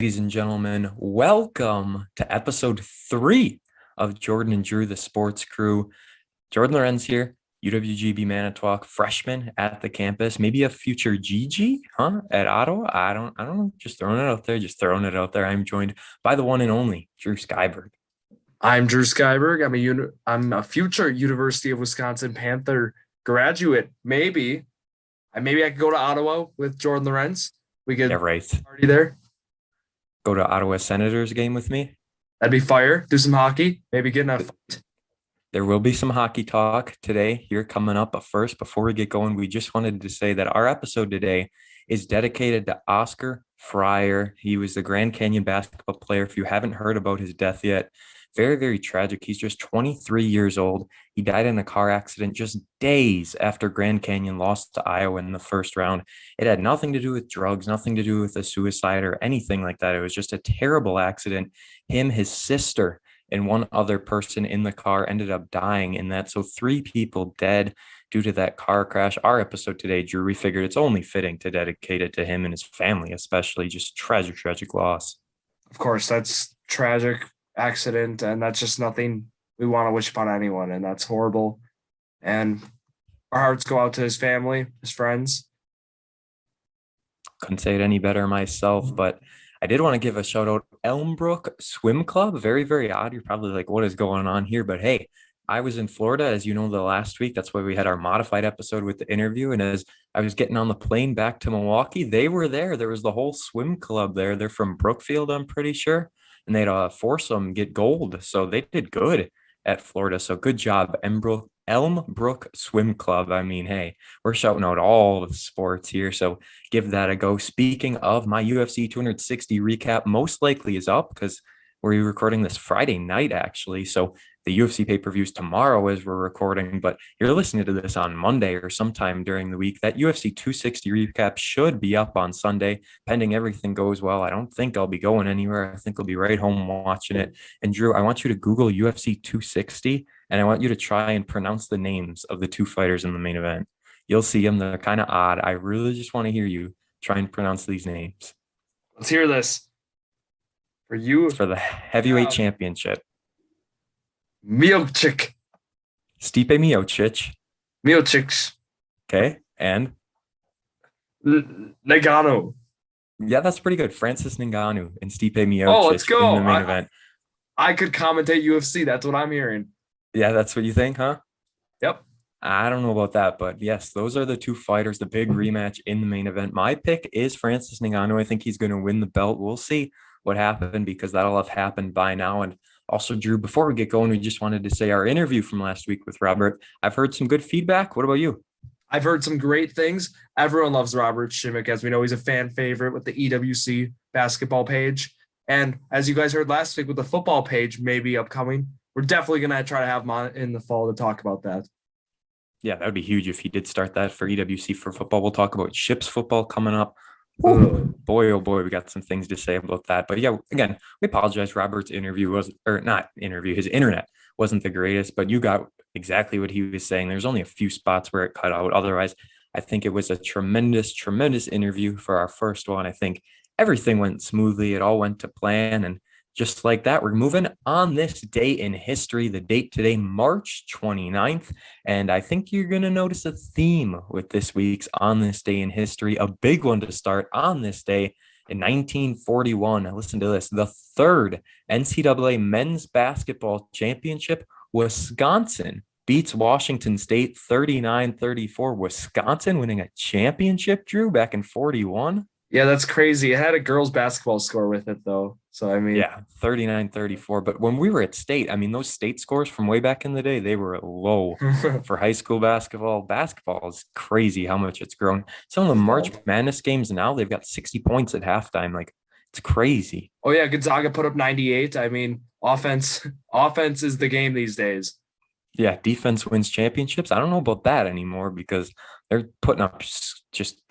Ladies and gentlemen, welcome to episode 3 of Jordan and Drew, the sports crew. Jordon Lawrenz here, UWGB Manitowoc freshman at the campus, maybe a future GG, at Ottawa. I don't know. Just throwing it out there. I'm joined by the one and only Drew Skyberg. I'm Drew Skyberg. I'm a future University of Wisconsin Panther graduate. Maybe I could go to Ottawa with Jordon Lawrenz. We could party there. Go to Ottawa Senators game with me. That'd be fire. Do some hockey. Maybe get in a fight. There will be some hockey talk today here coming up. But first, before we get going, we just wanted to say that our episode today is dedicated to Oscar Friar. He was the Grand Canyon basketball player. If you haven't heard about his death yet, very, very tragic. He's just 23 years old. He died in a car accident just days after Grand Canyon lost to Iowa in the first round. It had nothing to do with drugs, nothing to do with a suicide or anything like that. It was just a terrible accident. Him, his sister, and one other person in the car ended up dying in that. So 3 people dead due to that car crash. Our episode today, Drew, we figured it's only fitting to dedicate it to him and his family, especially. Just tragic loss. Of course, that's tragic accident, and that's just nothing we want to wish upon anyone, and that's horrible. And our hearts go out to his family, his friends. Couldn't say it any better myself, but I did want to give a shout out Elmbrook Swim Club. Very, very odd. You're probably like, what is going on here? But hey, I was in Florida, as you know, the last week. That's why we had our modified episode with the interview. And as I was getting on the plane back to Milwaukee, they were there. There was the whole swim club there. They're from Brookfield, I'm pretty sure. And they'd force them get gold. So they did good at Florida. So good job, Elmbrook Swim Club. I mean, hey, we're shouting out all the sports here. So give that a go. Speaking of, my UFC 260 recap most likely is up because we're recording this Friday night, actually. So the UFC pay-per-views tomorrow as we're recording, but you're listening to this on Monday or sometime during the week. That UFC 260 recap should be up on Sunday, pending everything goes well. I don't think I'll be going anywhere. I think I'll be right home watching it. And Drew, I want you to Google UFC 260, and I want you to try and pronounce the names of the 2 fighters in the main event. You'll see them. They're kind of odd. I really just want to hear you try and pronounce these names. Let's hear this. For you, it's for the heavyweight championship. Miocic. Stipe Miocic. Miocic. Okay, and Ngannou. Yeah, that's pretty good. Francis Ngannou and Stipe Miocic. Oh, let's go. In the main event. I could commentate UFC. That's what I'm hearing. Yeah, that's what you think, huh? Yep. I don't know about that, but yes, those are the 2 fighters, the big rematch in the main event. My pick is Francis Ngannou. I think he's going to win the belt. We'll see what happened because that'll have happened by now. And also, Drew, before we get going, we just wanted to say our interview from last week with Robert. I've heard some good feedback. What about you? I've heard some great things. Everyone loves Robert Shimmick. As we know, he's a fan favorite with the EWC basketball page. And as you guys heard last week with the football page, maybe upcoming, we're definitely going to try to have him on in the fall to talk about that. Yeah, that would be huge if he did start that for EWC for football. We'll talk about Ships football coming up. Boy, oh boy, we got some things to say about that. But yeah, again, we apologize. Robert's interview was, or not interview, his internet wasn't the greatest, but you got exactly what he was saying. There's only a few spots where it cut out. Otherwise, I think it was a tremendous interview for our first one. I think everything went smoothly. It all went to plan. And just like that, we're moving on this day in history. The date today, March 29th. And I think you're going to notice a theme with this week's On This Day in History. A big one to start on this day in 1941. Listen to this. The 3rd NCAA men's basketball championship, Wisconsin beats Washington State 39-34. Wisconsin winning a championship, Drew, back in 41. Yeah, that's crazy. It had a girls' basketball score with it, though. So, I mean. Yeah, 39-34. But when we were at state, I mean, those state scores from way back in the day, they were low for high school basketball. Basketball is crazy how much it's grown. Some of the March Madness games now, they've got 60 points at halftime. Like, it's crazy. Oh, yeah, Gonzaga put up 98. I mean, offense is the game these days. Yeah, defense wins championships. I don't know about that anymore because they're putting up just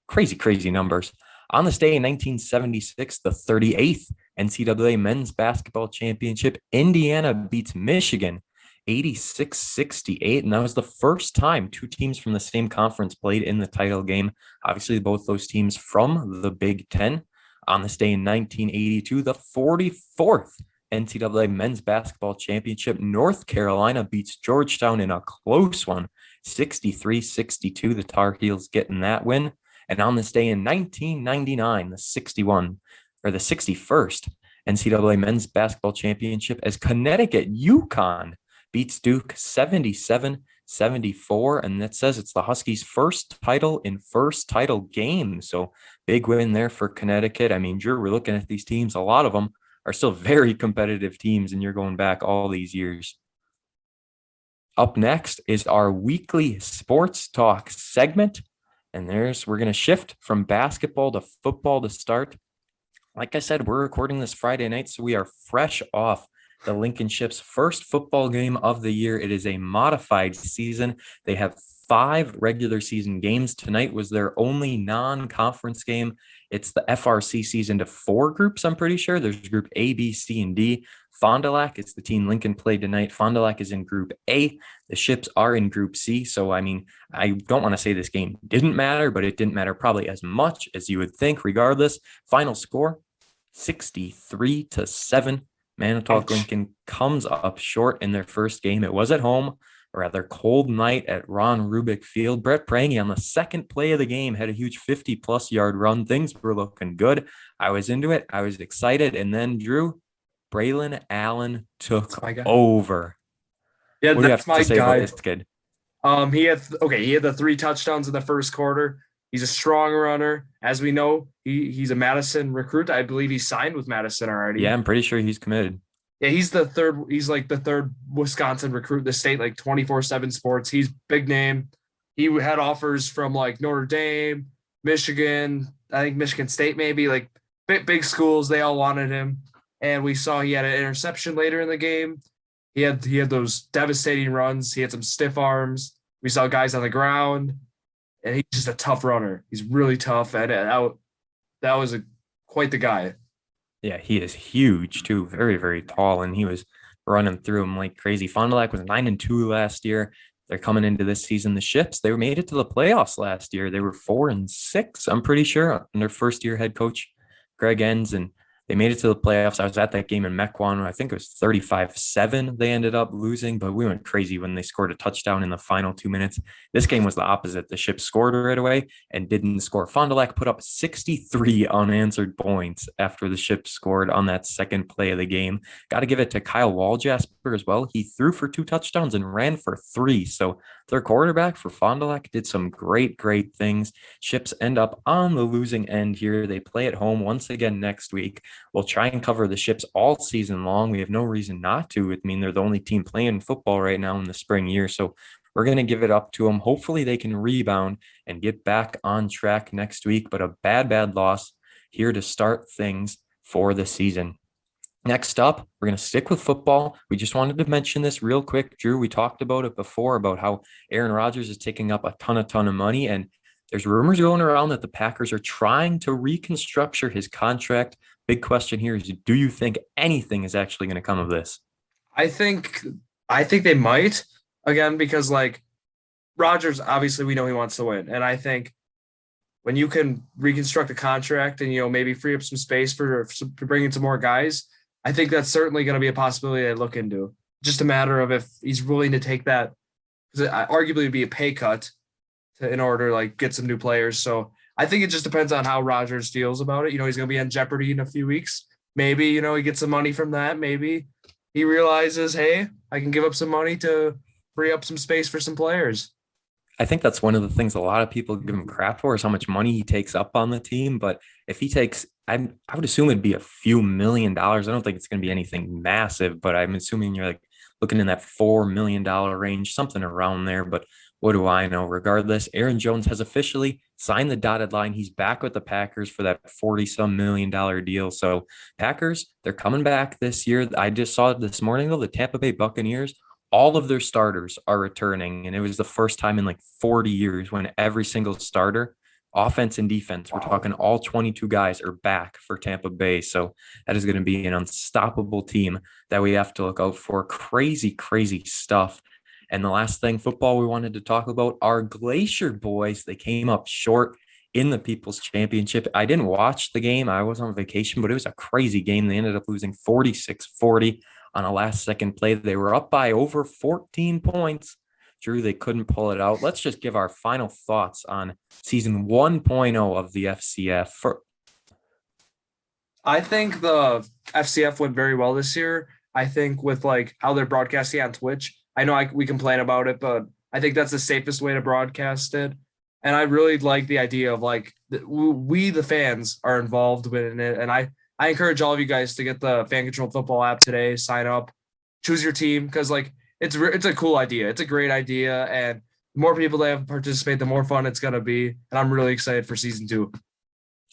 crazy numbers. On this day in 1976, the 38th NCAA men's basketball championship, Indiana beats Michigan 86-68. And that was the first time 2 teams from the same conference played in the title game. Obviously, both those teams from the Big Ten. On this day in 1982, the 44th NCAA men's basketball championship, North Carolina beats Georgetown in a close one, 63-62. The Tar Heels getting that win. And on this day in 1999, the 61st NCAA men's basketball championship, as Connecticut UConn beats Duke 77-74. And that says it's the Huskies' first title in first title game. So big win there for Connecticut. I mean, Drew, we're looking at these teams. A lot of them are still very competitive teams, and you're going back all these years. Up next is our weekly sports talk segment. And we're going to shift from basketball to football to start. Like I said, we're recording this Friday night, so we are fresh off the Lincoln Ship's first football game of the year. It is a modified season. They have 5 regular season games. Tonight was their only non-conference game. It's the FRC season to 4 groups, I'm pretty sure. There's group A, B, C, and D. Fond du Lac is the team Lincoln played tonight. Fond du Lac is in group A. The Ships are in group C. So, I mean, I don't want to say this game didn't matter, but it didn't matter probably as much as you would think. Regardless, final score, 63-7. Manitowoc Lincoln comes up short in their first game. It was at home, a rather cold night at Ron Rubik Field. Brett Prange on the second play of the game had a huge 50-plus yard run. Things were looking good. I was into it. I was excited. And then, Drew, Braylon Allen took over. Yeah, what do you have to say about this kid? He had the 3 touchdowns in the first quarter. He's a strong runner. As we know, he's a Madison recruit. I believe he signed with Madison already. Yeah, I'm pretty sure he's committed. Yeah, he's the third Wisconsin recruit in the state, like 24/7 Sports. He's big name. He had offers from like Notre Dame, Michigan, I think Michigan State, maybe, like big schools. They all wanted him. And we saw he had an interception later in the game. He had those devastating runs. He had some stiff arms. We saw guys on the ground. And he's just a tough runner. He's really tough. And that was quite the guy. Yeah, he is huge too. Very, very tall. And he was running through him like crazy. Fond du Lac was 9-2 last year. They're coming into this season. The Ships, they made it to the playoffs last year. They were 4-6, I'm pretty sure, under first year head coach Greg Enns. And they made it to the playoffs. I was at that game in Mequon. I think it was 35-7 they ended up losing, but we went crazy when they scored a touchdown in the final 2 minutes. This game was the opposite. The Ships scored right away and didn't score. Fond du Lac put up 63 unanswered points after the Ships scored on that second play of the game. Got to give it to Kyle Waljasper as well. He threw for 2 touchdowns and ran for 3. So their quarterback for Fond du Lac did some great things. Ships end up on the losing end here. They play at home once again next week. We'll try and cover the Ships all season long. We have no reason not to. I mean, they're the only team playing football right now in the spring year. So we're going to give it up to them. Hopefully they can rebound and get back on track next week. But a bad loss here to start things for the season. Next up, we're going to stick with football. We just wanted to mention this real quick, Drew. We talked about it before about how Aaron Rodgers is taking up a ton of money. And there's rumors going around that the Packers are trying to reconstruct his contract. Big question here is, do you think anything is actually going to come of this? I think they might, again, because like Rodgers, obviously we know he wants to win. And I think when you can reconstruct a contract and, maybe free up some space for bringing some more guys, I think that's certainly going to be a possibility to look into. Just a matter of if he's willing to take that, because arguably it'd be a pay cut in order to like get some new players. So I think it just depends on how Rodgers feels about it. He's going to be on Jeopardy in a few weeks. Maybe, he gets some money from that. Maybe he realizes, hey, I can give up some money to free up some space for some players. I think that's one of the things a lot of people give him crap for is how much money he takes up on the team. But if he takes, I would assume it'd be a few $1 million. I don't think it's going to be anything massive, but I'm assuming you're like looking in that $4 million range, something around there. But what do I know? Regardless, Aaron Jones has officially signed the dotted line. He's back with the Packers for that $40-some million deal. So Packers, they're coming back this year. I just saw it this morning, though, the Tampa Bay Buccaneers, all of their starters are returning. And it was the first time in like 40 years when every single starter, offense and defense, we're talking all 22 guys are back for Tampa Bay. So that is going to be an unstoppable team that we have to look out for. Crazy stuff. And the last thing, football, we wanted to talk about, our Glacier boys. They came up short in the People's Championship. I didn't watch the game. I was on vacation, but it was a crazy game. They ended up losing 46-40 on a last second play. They were up by over 14 points. Drew, they couldn't pull it out. Let's just give our final thoughts on season 1.0 of the FCF. I think the FCF went very well this year. I think with like how they're broadcasting on Twitch, I know we complain about it, but I think that's the safest way to broadcast it. And I really like the idea of like we the fans are involved in it. And I encourage all of you guys to get the Fan Control Football app today, sign up, choose your team, because like it's a cool idea. It's a great idea, and the more people that have participate, the more fun it's gonna be. And I'm really excited for season 2.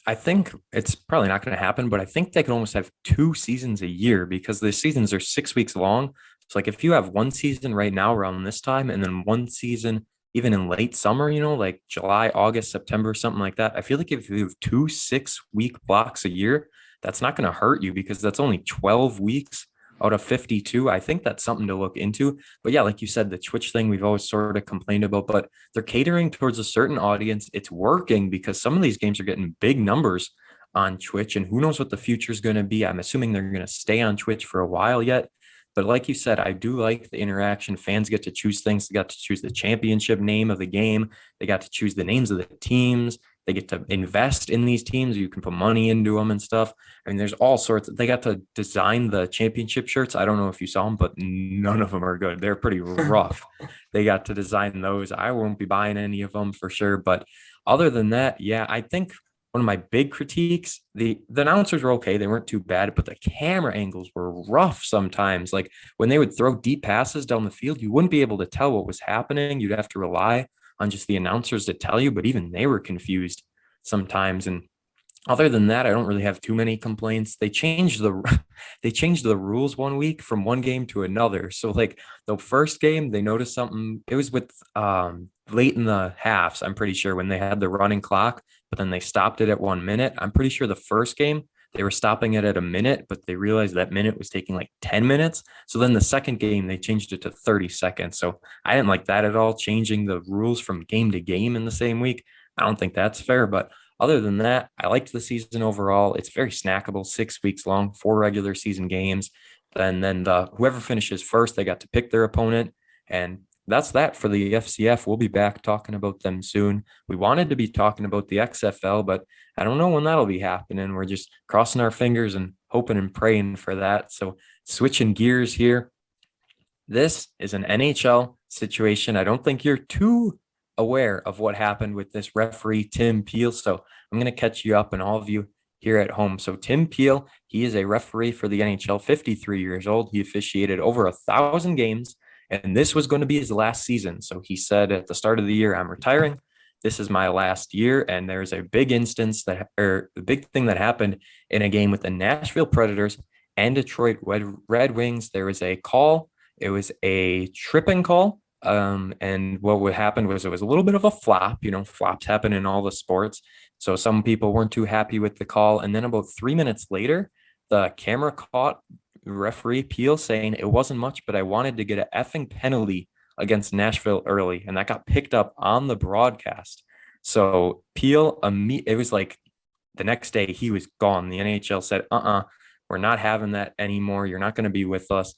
I think it's probably not going to happen, but I think they could almost have 2 seasons a year because the seasons are 6 weeks long. So like if you have one season right now around this time and then one season even in late summer, like July, August, September, something like that. I feel like if you have 2 6-week blocks a year, that's not going to hurt you because that's only 12 weeks out of 52. I think that's something to look into. But yeah, like you said, the Twitch thing we've always sort of complained about, but they're catering towards a certain audience. It's working because some of these games are getting big numbers on Twitch, and who knows what the future is going to be. I'm assuming they're going to stay on Twitch for a while yet. But like you said, I do like the interaction. Fans get to choose things. They got to choose the championship name of the game. They got to choose the names of the teams. They get to invest in these teams. You can put money into them and stuff. I mean, there's all sorts. They got to design the championship shirts. I don't know if you saw them, but none of them are good. They're pretty rough. They got to design those. I won't be buying any of them for sure. But other than that, yeah, I think one of my big critiques, the announcers were okay. They weren't too bad, but the camera angles were rough sometimes. Like when they would throw deep passes down the field, you wouldn't be able to tell what was happening. You'd have to rely on just the announcers to tell you, but even they were confused sometimes. And other than that, I don't really have too many complaints. They changed the rules one week from one game to another. So like the first game, they noticed something. It was with late in the halves, I'm pretty sure, when they had the running clock, but then they stopped it at 1 minute. I'm pretty sure the first game they were stopping it at a minute, but they realized that minute was taking like 10 minutes. So then the second game, they changed it to 30 seconds. So I didn't like that at all, changing the rules from game to game in the same week. I don't think that's fair, but other than that, I liked the season overall. It's very snackable, 6 weeks long, 4 regular season games. And then whoever finishes first, they got to pick their opponent. And that's that for the FCF. We'll be back talking about them soon. We wanted to be talking about the XFL, but I don't know when that'll be happening. We're just crossing our fingers and hoping and praying for that. So switching gears here. This is an NHL situation. I don't think you're too aware of what happened with this referee, Tim Peel. So I'm going to catch you up and all of you here at home. So Tim Peel, he is a referee for the NHL, 53 years old. He officiated over 1,000 games, and this was going to be his last season. So he said at the start of the year, I'm retiring. This is my last year. And there's a big the big thing that happened in a game with the Nashville Predators and Detroit Red Wings. There was a call. It was a tripping call. And what would happen was it was a little bit of a flop. Flops happen in all the sports. So some people weren't too happy with the call. And then about 3 minutes later, the camera caught referee Peel saying it wasn't much, but I wanted to get an effing penalty against Nashville early. And that got picked up on the broadcast. So Peel, it was like the next day he was gone. The NHL said, we're not having that anymore. You're not going to be with us.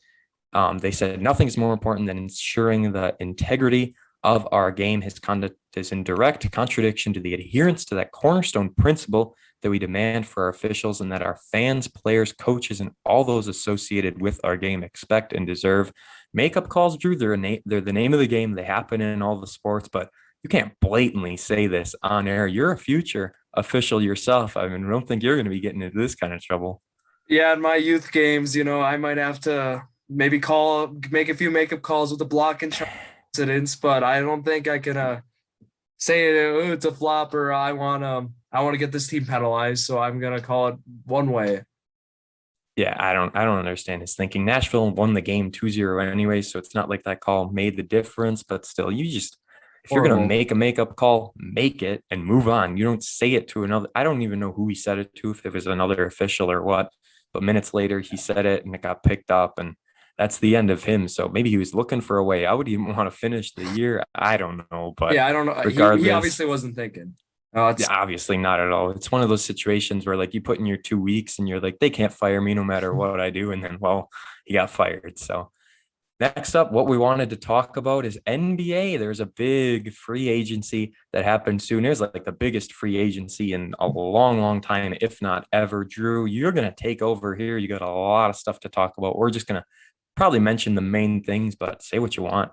They said nothing's more important than ensuring the integrity of our game. His conduct is in direct contradiction to the adherence to that cornerstone principle that we demand for our officials and that our fans, players, coaches, and all those associated with our game expect and deserve. Makeup calls, Drew, they're the name of the game. They happen in all the sports, but you can't blatantly say this on air. You're a future official yourself. I mean, I don't think you're going to be getting into this kind of trouble. Yeah, in my youth games, I might have to maybe make a few makeup calls with the block and incidents, but I don't think I can say it's a flop or I want to get this team penalized, so I'm gonna call it one way. Yeah, I don't understand his thinking. Nashville won the game 2-0 anyway, so it's not like that call made the difference, but still, if you're going to make a makeup call, make it and move on. You don't say it to another. I don't even know who he said it to, if it was another official or what, but minutes later he said it and it got picked up, and that's the end of him. So maybe he was looking for a way. I would even want to finish the year. I don't know, but yeah, I don't know. regardless, He obviously wasn't thinking. It's Yeah, obviously not at all. It's one of those situations where like you put in your 2 weeks and you're like, they can't fire me no matter what I do. And then, well, he got fired. So next up, what we wanted to talk about is NBA. There's a big free agency that happened soon. There's like the biggest free agency in a long, long time, if not ever. Drew, you're going to take over here. You got a lot of stuff to talk about. We're just going to probably mention the main things, but say what you want.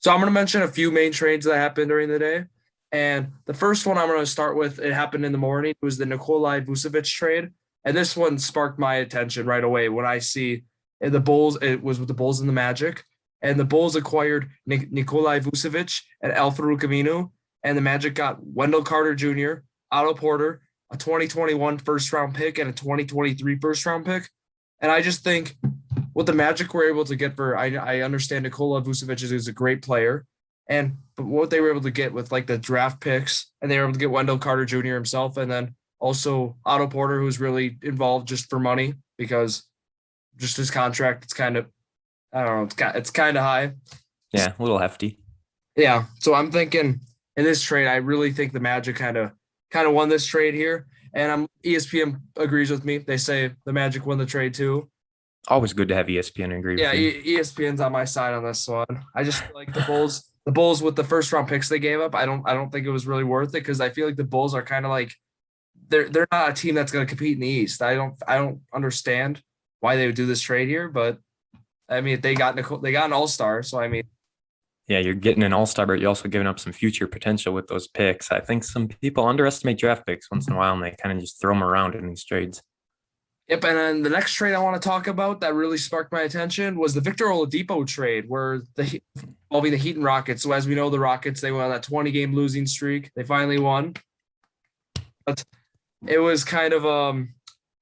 So I'm going to mention a few main trades that happened during the day. And the first one I'm going to start with, it happened in the morning. It was the Nikolai Vucevic trade. And this one sparked my attention right away when I see the Bulls. It was with the Bulls and the Magic. And the Bulls acquired Nikolai Vucevic and Al-Farouq Aminu. And the Magic got Wendell Carter Jr., Otto Porter, a 2021 first-round pick, and a 2023 first-round pick. And I just think what the Magic were able to get for, I understand Nikola Vucevic is a great player, but what they were able to get with like the draft picks, and they were able to get Wendell Carter Jr. himself, and then also Otto Porter, who's really involved just for money because just his contract, it's kind of, I don't know, it's kind of high. Yeah, a little hefty. Yeah, so I'm thinking in this trade, I really think the Magic kind of won this trade here, and ESPN agrees with me. They say the Magic won the trade too. Always good to have ESPN agree Yeah, with you. ESPN's on my side on this one. I just feel like the Bulls with the first round picks they gave up, I don't think it was really worth it because I feel like the Bulls are kind of like they're not a team that's going to compete in the East. I don't understand why they would do this trade here, but I mean they got an all-star, so I mean Yeah, you're getting an all-star, but you're also giving up some future potential with those picks. I think some people underestimate draft picks once in a while, and they kind of just throw them around in these trades. Yep, and then the next trade I want to talk about that really sparked my attention was the Victor Oladipo trade, where involving the Heat and Rockets. So as we know, the Rockets, they went on that 20-game losing streak. They finally won, but it was kind of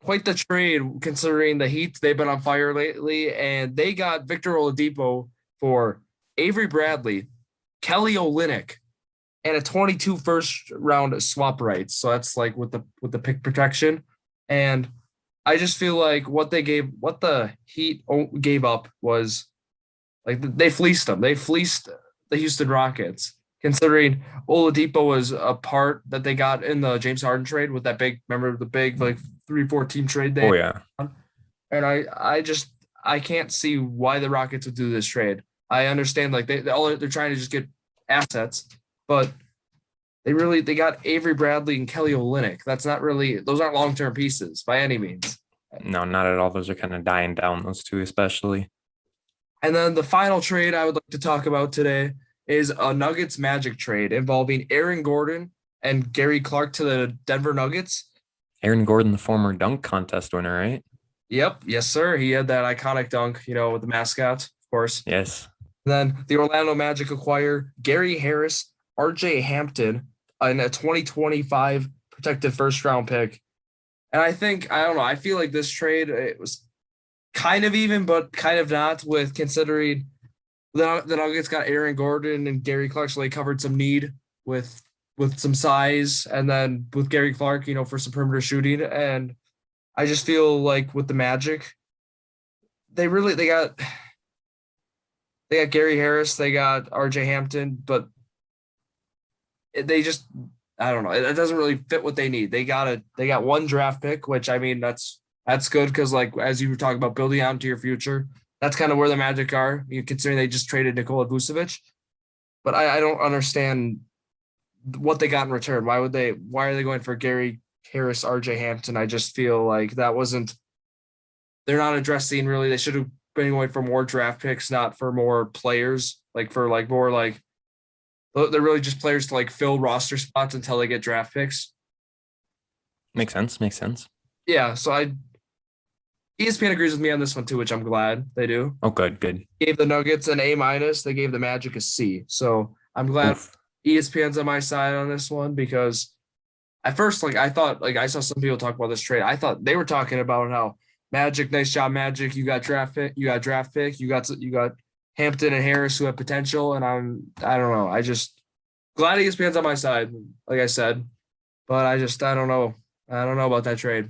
quite the trade considering the Heat. They've been on fire lately, and they got Victor Oladipo for Avery Bradley, Kelly Olynyk, and a 22 first round swap rights. So that's like with the pick protection. And I just feel like what the Heat gave up was like they fleeced them. They fleeced the Houston Rockets, considering Oladipo was a part that they got in the James Harden trade with that big, remember the big like 3-4 team trade they Oh yeah. And I can't see why the Rockets would do this trade. I understand like they're trying to just get assets, but they got Avery Bradley and Kelly Olynyk. Those aren't long-term pieces by any means. No, not at all. Those are kind of dying down, those two especially. And then the final trade I would like to talk about today is a Nuggets Magic trade involving Aaron Gordon and Gary Clark to the Denver Nuggets. Aaron Gordon, the former dunk contest winner, right? Yep. Yes, sir. He had that iconic dunk, with the mascot, of course. Yes. Then the Orlando Magic acquire Gary Harris, RJ Hampton, and a 2025 protected first round pick. And I don't know, I feel like this trade, it was kind of even, but kind of not, with considering the Nuggets got Aaron Gordon and Gary Clark, so they covered some need with some size, and then with Gary Clark, for some perimeter shooting. And I just feel like with the Magic, they got Gary Harris, they got RJ Hampton, but they just, I don't know, it doesn't really fit what they need. They got one draft pick, which I mean that's good because like as you were talking about building out into your future, that's kind of where the Magic are. Considering they just traded Nikola Vucevic, but I don't understand what they got in return. Why are they going for Gary Harris, RJ Hampton? I just feel like they're not addressing really. They should have been going for more draft picks, not for more players. Like for like more like they're really just players to like fill roster spots until they get draft picks. Makes sense. Yeah, so ESPN agrees with me on this one too, which I'm glad they do. Oh, good. Gave the Nuggets an A-. They gave the Magic a C. So I'm glad ESPN's on my side on this one because at first, I thought, I saw some people talk about this trade. I thought they were talking about how Magic, nice job, Magic. You got draft pick. You got Hampton and Harris who have potential. And I don't know. I just glad ESPN's on my side, like I said, but I don't know. I don't know about that trade.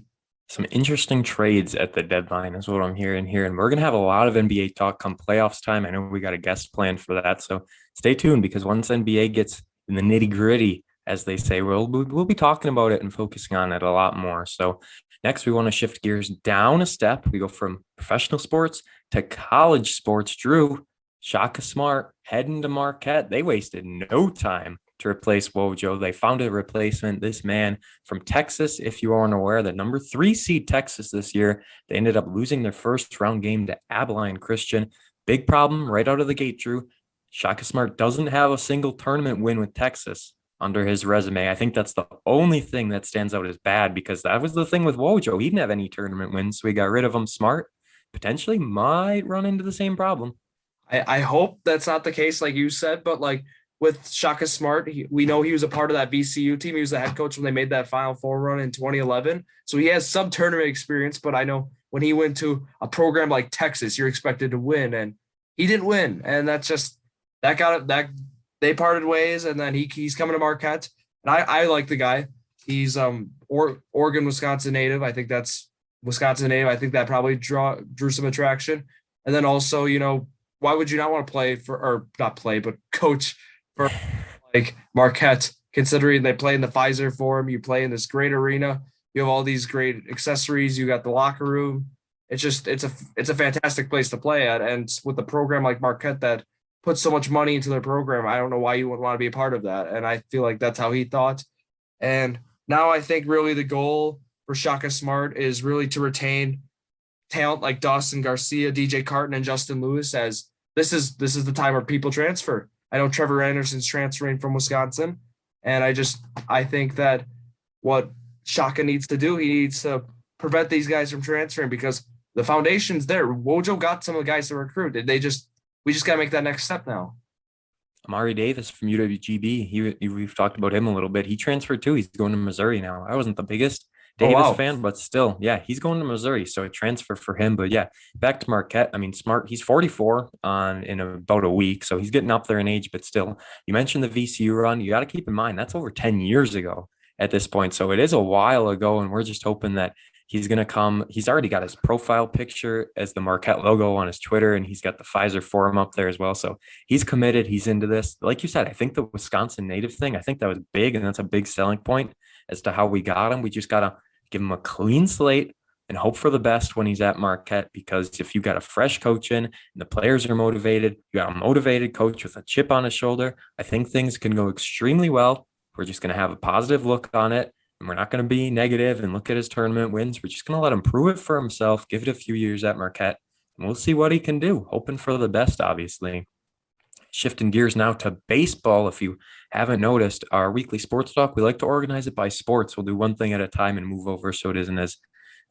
Some interesting trades at the deadline is what I'm hearing here. And we're going to have a lot of NBA talk come playoffs time. I know we got a guest planned for that. So stay tuned because once NBA gets in the nitty gritty as they say. We'll be talking about it and focusing on it a lot more. So next, we want to shift gears down a step. We go from professional sports to college sports. Drew, Shaka Smart heading to Marquette. They wasted no time to replace Wojo. They found a replacement. This man from Texas, if you aren't aware, the number 3 seed Texas this year, they ended up losing their first round game to Abilene Christian. Big problem right out of the gate, Drew. Shaka Smart doesn't have a single tournament win with Texas under his resume. I think that's the only thing that stands out as bad, because that was the thing with Wojo. He didn't have any tournament wins, so we got rid of him. Smart potentially might run into the same problem. I hope that's not the case, like you said, but like with Shaka Smart, we know he was a part of that VCU team. He was the head coach when they made that Final Four run in 2011. So he has some tournament experience, but I know when he went to a program like Texas, you're expected to win, and he didn't win. And that's just, that got it, that they parted ways, and then he's coming to Marquette. And I like the guy. He's Oregon, Wisconsin native. I think that's Wisconsin native. I think that probably drew some attraction. And then also, why would you not want to play for, or not play, but coach for like Marquette, considering they play in the Pfizer Forum, you play in this great arena, you have all these great accessories, you got the locker room. It's a fantastic place to play at. And with a program like Marquette that puts so much money into their program, I don't know why you wouldn't want to be a part of that. And I feel like that's how he thought. And now I think really the goal for Shaka Smart is really to retain talent like Dawson Garcia, DJ Carton, and Justin Lewis, as this is the time where people transfer. I know Trevor Anderson's transferring from Wisconsin, and I think that what Shaka needs to do, he needs to prevent these guys from transferring, because the foundation's there. Wojo got some of the guys to recruit. We just got to make that next step now. Amari Davis from UWGB, we've talked about him a little bit. He transferred too. He's going to Missouri now. I wasn't the biggest Oh, Davis wow. fan, but still, yeah, he's going to Missouri, so a transfer for him. But yeah, back to Marquette. I mean, Smart, he's 44 in about a week, so he's getting up there in age. But still, you mentioned the VCU run. You got to keep in mind that's over 10 years ago at this point, so it is a while ago, and we're just hoping that he's going to come. He's already got his profile picture as the Marquette logo on his Twitter, and he's got the Pfizer Forum up there as well. So he's committed. He's into this. Like you said, I think the Wisconsin native thing, I think that was big, and that's a big selling point as to how we got him. We just got to give him a clean slate and hope for the best when he's at Marquette, because if you got a fresh coach in and the players are motivated, you got a motivated coach with a chip on his shoulder, I think things can go extremely well. We're just going to have a positive look on it, and we're not going to be negative and look at his tournament wins. We're just going to let him prove it for himself, give it a few years at Marquette, and we'll see what he can do, hoping for the best, obviously. Shifting gears now to baseball. If you haven't noticed, our weekly sports talk, we like to organize it by sports. We'll do one thing at a time and move over so it isn't as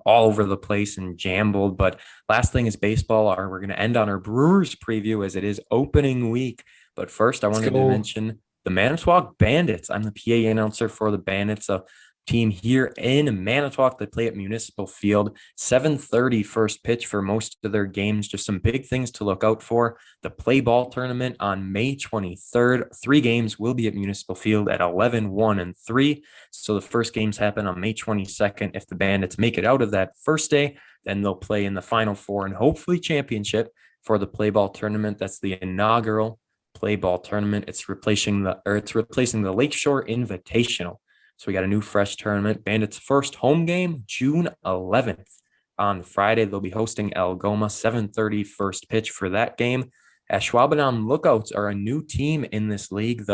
all over the place and jambled. But last thing is baseball. We're going to end on our Brewers preview as it is opening week. But first, I Let's wanted to go. mention the Manitowoc Bandits. I'm the PA announcer for the Bandits, a team here in Manitowoc. They play at Municipal Field. 7:30 first pitch for most of their games. Just some big things to look out for. The play ball tournament on May 23rd. 3 games will be at Municipal Field at 11, 1, and 3. So the first games happen on May 22nd. If the Bandits make it out of that first day, then they'll play in the Final Four and hopefully championship for the play ball tournament. That's the inaugural play ball tournament. It's replacing the Lakeshore Invitational. So we got a new fresh tournament. Bandits' first home game, June 11th. On Friday, they'll be hosting Algoma, 7:30 first pitch for that game. Ashwaubenon Lookouts are a new team in this league.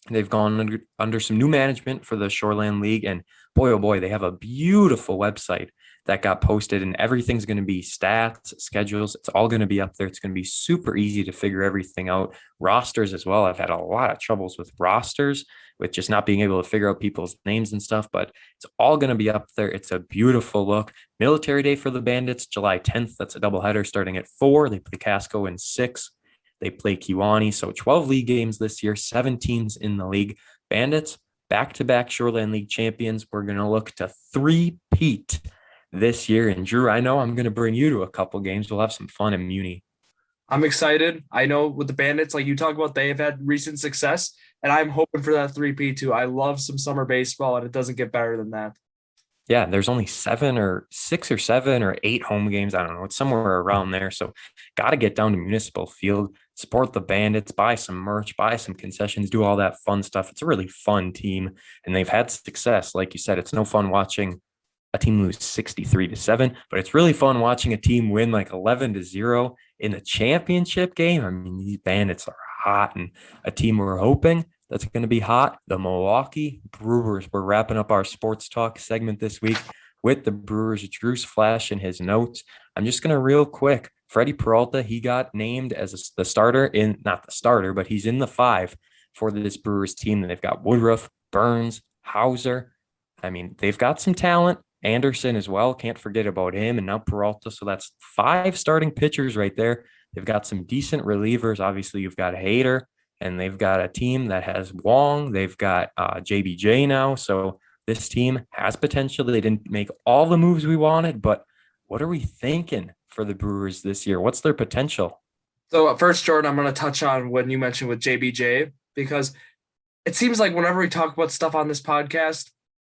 They've gone under some new management for the Shoreland League, and boy, oh boy, they have a beautiful website that got posted, and everything's going to be stats, schedules. It's all going to be up there. It's going to be super easy to figure everything out. Rosters as well. I've had a lot of troubles with rosters, with just not being able to figure out people's names and stuff, but it's all going to be up there. It's a beautiful look. Military Day for the Bandits, July 10th. That's a doubleheader starting at 4. They play Casco in 6. They play Kiwani. So 12 league games this year, 7 teams in the league. Bandits, back-to-back Shoreland League champions. We're going to look to three-peat this year. And Drew, I know I'm going to bring you to a couple games. We'll have some fun in Muni. I'm excited. I know with the Bandits, like you talk about, they have had recent success, and I'm hoping for that 3P too. I love some summer baseball, and it doesn't get better than that. Yeah, there's only 6 or 7 or 8 home games. I don't know. It's somewhere around there. So got to get down to Municipal Field, support the Bandits, buy some merch, buy some concessions, do all that fun stuff. It's a really fun team, and they've had success. Like you said, it's no fun watching a team lose 63-7, but it's really fun watching a team win like 11-0 in the championship game. I mean, these Bandits are hot, and a team we're hoping that's going to be hot, the Milwaukee Brewers. We're wrapping up our sports talk segment this week with the Brewers. Drew's flash in his notes. I'm just going to real quick. Freddie Peralta, he got named as the starter in, not the starter, but he's in the five for this Brewers team. They've got Woodruff, Burns, Hauser. I mean, they've got some talent. Anderson as well. Can't forget about him. And now Peralta. So that's 5 starting pitchers right there. They've got some decent relievers. Obviously, you've got Hader, and they've got a team that has Wong. They've got JBJ now. So this team has potential. They didn't make all the moves we wanted, but what are we thinking for the Brewers this year? What's their potential? So first, Jordan, I'm going to touch on what you mentioned with JBJ, because it seems like whenever we talk about stuff on this podcast,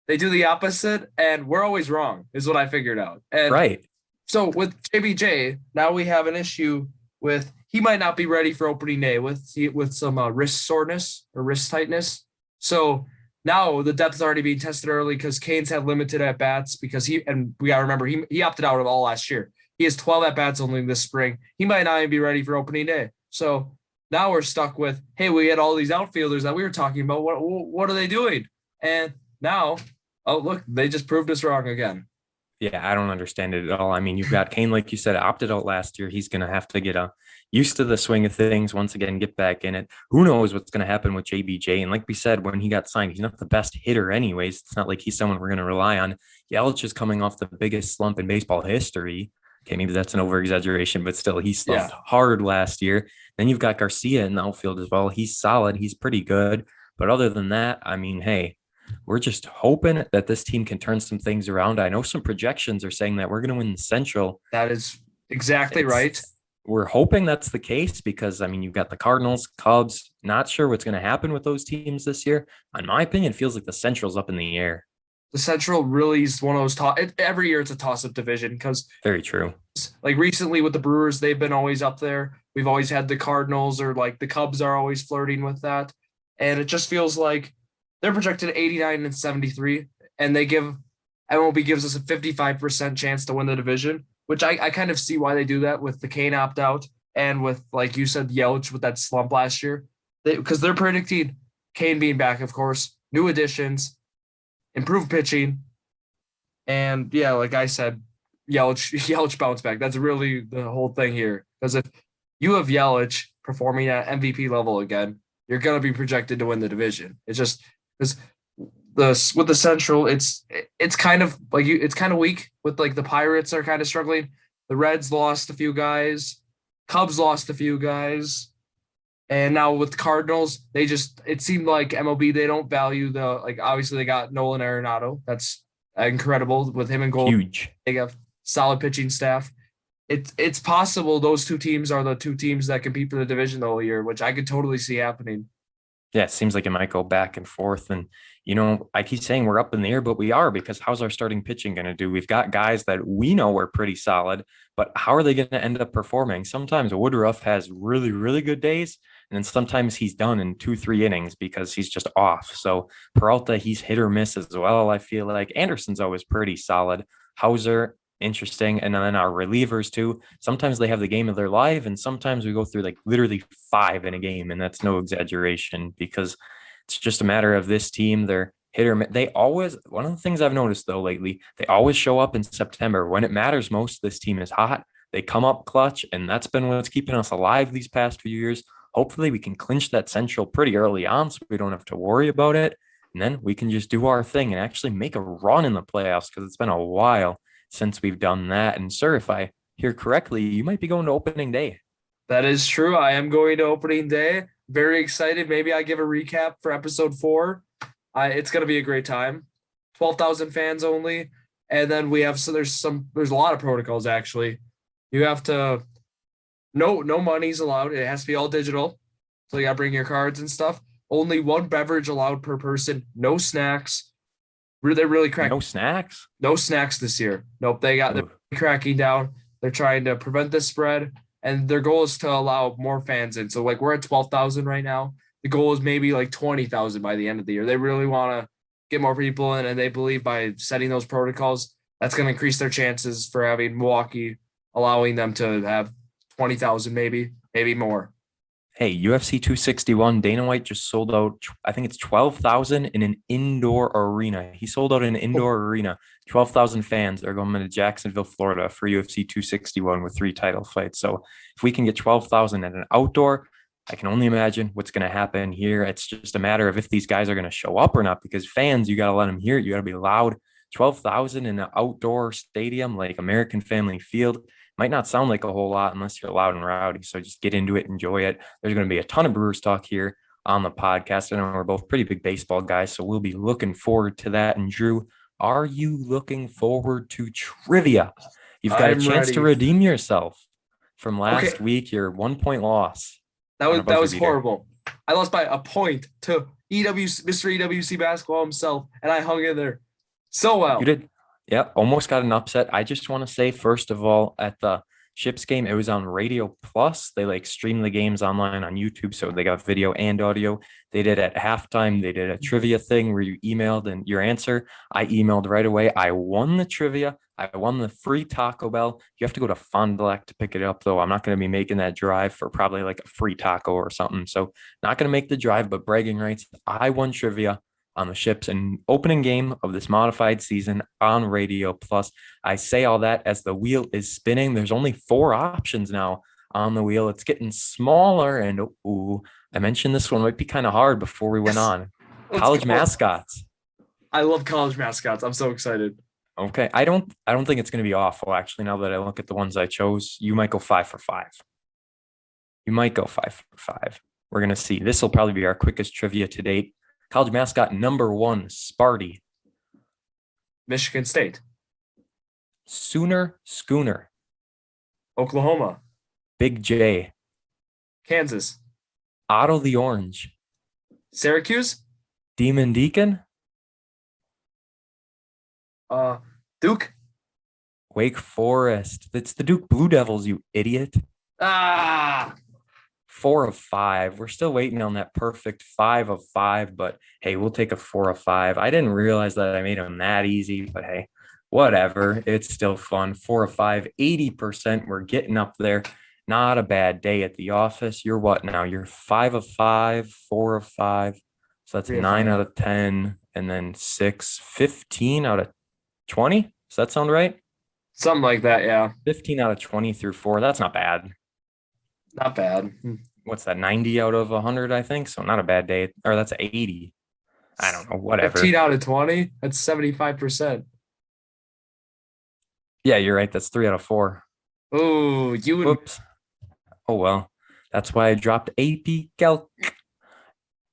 they do the opposite, and we're always wrong, is what I figured out. And Right. so with JBJ, now we have an issue with he might not be ready for opening day with some wrist soreness or wrist tightness. So now the depth is already being tested early because Canes had limited at bats because we got to remember he opted out of all last year. He has 12 at bats only this spring. He might not even be ready for opening day. So now we're stuck with, hey, we had all these outfielders that we were talking about. What are they doing? And now, oh, look, they just proved us wrong again. Yeah, I don't understand it at all. I mean, you've got Kane, like you said, opted out last year. He's going to have to get used to the swing of things once again, get back in it. Who knows what's going to happen with JBJ? And like we said, when he got signed, he's not the best hitter anyways. It's not like he's someone we're going to rely on. Yelich is coming off the biggest slump in baseball history. Okay, maybe that's an over exaggeration, but still, he slumped hard last year. Then you've got Garcia in the outfield as well. He's solid. He's pretty good. But other than that, I mean, hey, we're just hoping that this team can turn some things around. I know some projections are saying that we're going to win the Central. That is exactly right. We're hoping that's the case because, I mean, you've got the Cardinals, Cubs. Not sure what's going to happen with those teams this year. In my opinion, it feels like the Central's up in the air. The Central really is one of those every year it's a toss-up division because very true. Like recently with the Brewers, they've been always up there. We've always had the Cardinals, or like the Cubs are always flirting with that. And it just feels like they're projected 89 and 73, and MLB gives us a 55% chance to win the division, which I kind of see why they do that with the Kane opt-out and with, like you said, Yelich with that slump last year. Because they're predicting Kane being back, of course, new additions, improved pitching, and yeah, like I said, Yelich bounce back. That's really the whole thing here. Because if you have Yelich performing at MVP level again, you're going to be projected to win the division. It's just because with the Central, it's kind of like it's kind of weak with like the Pirates are kind of struggling. The Reds lost a few guys, Cubs lost a few guys, and now with the Cardinals, it seemed like MLB, they don't value obviously they got Nolan Arenado. That's incredible with him and goal. Huge. They have solid pitching staff. It's possible those two teams are the two teams that compete for the division the whole year, which I could totally see happening. Yeah, it seems like it might go back and forth. And, I keep saying we're up in the air, but we are, because how's our starting pitching going to do? We've got guys that we know are pretty solid, but how are they going to end up performing? Sometimes Woodruff has really, really good days, and then sometimes he's done in 2-3 innings because he's just off. So Peralta, he's hit or miss as well. I feel like Anderson's always pretty solid. Hauser, interesting. And then our relievers too. Sometimes they have the game of their life, and sometimes we go through like literally 5 in a game, and that's no exaggeration because it's just a matter of this team. They're hit or miss. They always, one of the things I've noticed though lately, they always show up in September when it matters most. This team is hot. They come up clutch, and that's been what's keeping us alive these past few years. Hopefully we can clinch that Central pretty early on so we don't have to worry about it. And then we can just do our thing and actually make a run in the playoffs, because it's been a while since we've done that. And sir, if I hear correctly, you might be going to opening day. That is true. I am going to opening day. Very excited. Maybe I give a recap for episode 4. It's going to be a great time. 12,000 fans only. And then there's a lot of protocols actually. You have to, no money's allowed. It has to be all digital. So you got to bring your cards and stuff. Only 1 beverage allowed per person. No snacks. They're really No snacks. no snacks this year. Nope, they're Ooh. cracking down. They're trying to prevent the spread, and their goal is to allow more fans in. So like we're at 12,000 right now. The goal is maybe like 20,000 by the end of the year. They really want to get more people in, and they believe by setting those protocols, that's going to increase their chances for having Milwaukee, allowing them to have 20,000, maybe more. Hey, UFC 261, Dana White just sold out, I think it's 12,000 in an indoor arena. He sold out an indoor arena. 12,000 fans are going to Jacksonville, Florida for UFC 261 with 3 title fights. So if we can get 12,000 at an outdoor, I can only imagine what's going to happen here. It's just a matter of if these guys are going to show up or not, because fans, you got to let them hear it. You got to be loud. 12,000 in an outdoor stadium like American Family Field might not sound like a whole lot unless you're loud and rowdy. So just get into it, enjoy it. There's going to be a ton of Brewers talk here on the podcast. I know we're both pretty big baseball guys, so we'll be looking forward to that. And Drew, are you looking forward to trivia? You've got a chance to redeem yourself from last week, your 1-point loss. That was horrible. I lost by a point to Mr. EWC basketball himself, and I hung in there so well. You did. Yeah, almost got an upset. I just want to say, first of all, at the Ships game, it was on Radio Plus. They like stream the games online on YouTube, so they got video and audio. They did at halftime. They did a trivia thing where you emailed and your answer. I emailed right away. I won the trivia. I won the free Taco Bell. You have to go to Fond du Lac to pick it up, though. I'm not going to be making that drive for probably like a free taco or something. So not going to make the drive, but bragging rights. I won trivia on the Ships and opening game of this modified season on Radio Plus. I say all that as the wheel is spinning. There's only 4 options now on the wheel. It's getting smaller, and I mentioned this one might be kind of hard before we went on. College mascots. I love college mascots. I'm so excited. Okay. I don't think it's going to be awful, actually. Now that I look at the ones I chose, you might go 5 for 5. You might go 5 for 5. We're going to see. This will probably be our quickest trivia to date. College mascot number 1, Sparty. Michigan State. Sooner Schooner. Oklahoma. Big J. Kansas. Otto the Orange. Syracuse. Demon Deacon. Duke. Wake Forest. It's the Duke Blue Devils, you idiot. 4 of 5. We're still waiting on that perfect 5 of 5, but hey, we'll take a 4 of 5. I didn't realize that I made them that easy, but hey, whatever. It's still fun. 4 of 5, 80%. We're getting up there. Not a bad day at the office. You're what now? You're 5 of 5, 4 of 5. So that's 9 out of 10, and then 6, 15 out of 20. Does that sound right? Something like that, yeah. 15 out of 20 through 4. That's not bad. Not bad. What's that? 90 out of 100, I think. So not a bad day. Or that's 80. I don't know. Whatever. 15 out of 20. That's 75%. Yeah, you're right. That's 3 out of 4. Oh, Whoops. Oh, well. That's why I dropped AP Calc.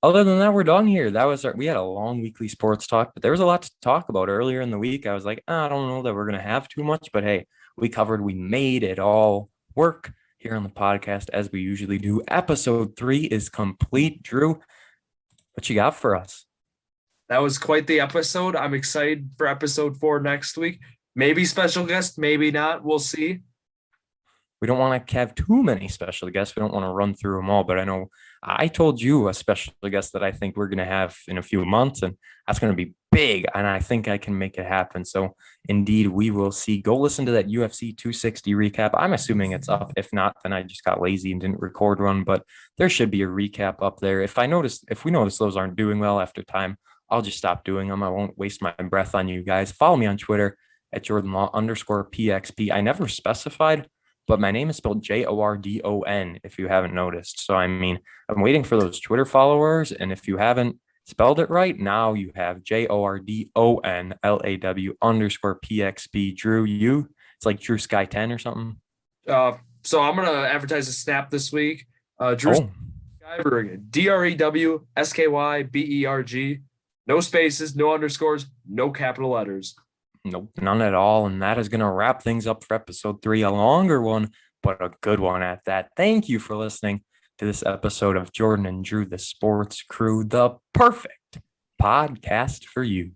Other than that, we're done here. We had a long weekly sports talk, but there was a lot to talk about earlier in the week. I was like, I don't know that we're going to have too much, but hey, we made it all work here on the podcast as we usually do. Episode 3 is complete. Drew, what you got for us? That was quite the episode. I'm excited for episode 4 next week. Maybe special guest, maybe not. We'll see. We don't want to have too many special guests. We don't want to run through them all, but I know I told you a special guest that I think we're going to have in a few months, and that's going to be big, and I think I can make it happen. So indeed, we will see. Go listen to that UFC 260 recap. I'm assuming it's up. If not, then I just got lazy and didn't record one, but there should be a recap up there. If we notice those aren't doing well after time, I'll just stop doing them. I won't waste my breath on you guys. Follow me on Twitter at Jordan_PXP. I never specified, but my name is spelled Jordon if you haven't noticed. So, I mean, I'm waiting for those Twitter followers. And if you haven't spelled it right, now you have JORDONLAW_PXP. Drew, it's like Drew Sky 10 or something. So I'm going to advertise a snap this week. Drew Skyberg, DREWSKYBERG. No spaces, no underscores, no capital letters. Nope, none at all. And that is going to wrap things up for episode 3, a longer one, but a good one at that. Thank you for listening to this episode of Jordan and Drew, the Sports Crew, the perfect podcast for you.